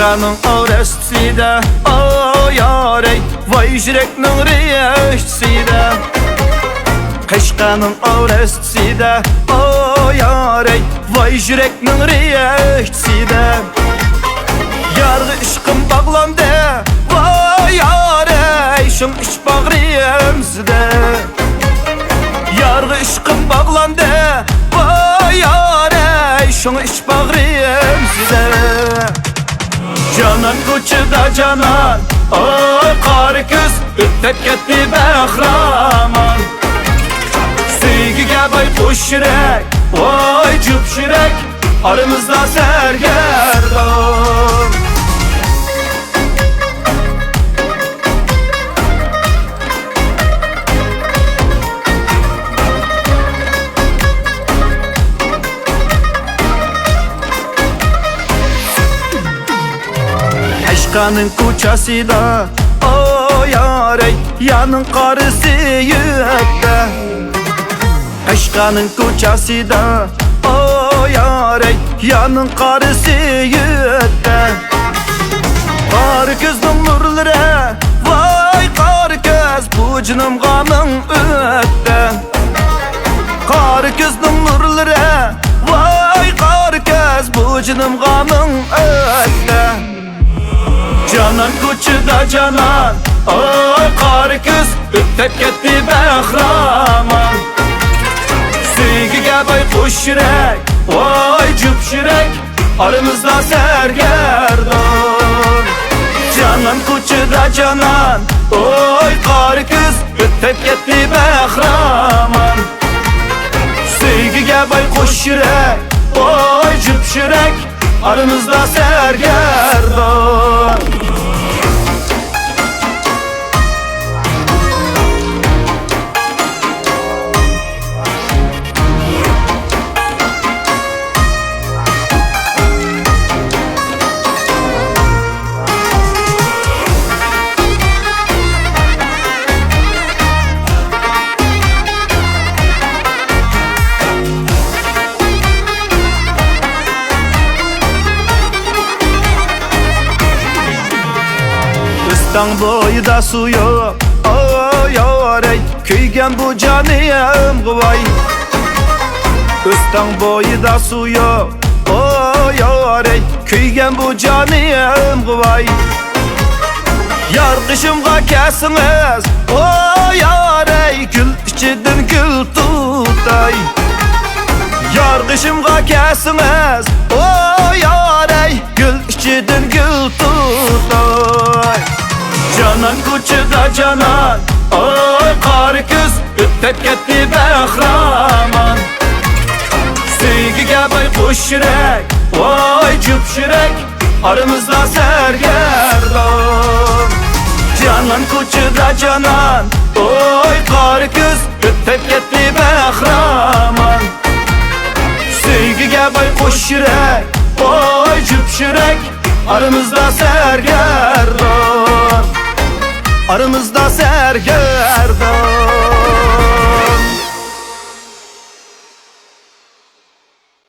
Aşkanın orasida o yarey, vay yüreknin reşsida. Aşkanın orasida o yarey, vay yüreknin reşsida. Yargı işkım bağlandı, vay yarey, şun iç bağrıyımsida. Yargı işkım bağlandı, vay yarey, şun iç bağrıyımsida. Canan koçuda canan, oy qari kız, ötep ketdi bahraman. Sevgiga bay qo'sh yurak, voy jup yurak, aramızda sergerdon. Aşkanın koçasida o yarey, yanın qarısı yürekte. Aşkanın koçasida o yarey, yanın qarısı yürekte. Qarı kızның nurları, vay qarı kız, bu canım gamın ötte. Qarı kızның nurları, vay qarı kız, bu canım gamın ötte. Canan koçuda canan, oy qari kız, ötep ketdi bahraman. Sevgiga bay qo'sh yurak, voy jup yurak, aramızda sergerdon. Canan koçuda canan, oy qari kız, ötep ketdi bahraman. Sevgiga bay qo'sh yurak, voy jup yurak, aramızda sergerdon. Dağ boyida su yok, o yarey, kuygan bu canım quvay. Dağ boyida su yok, o yarey, kuygan bu canım quvay. Yar qishimga kesiniz, o yarey, gül ichidan gül tutay. Yar qishimga kesiniz, o yarey, gül ichidan gül tutay. Canan koçuda canan, oy qari kız, ötep ketdi bahraman. Sevgiga bay qo'sh yurak, voy jup yurak, aramızda sergerdon. Canan koçuda canan, oy qari kız, ötep ketdi bahraman. Sevgiga bay qo'sh yurak, voy jup yurak, aramızda sergerdon. Aramızda sergerdon.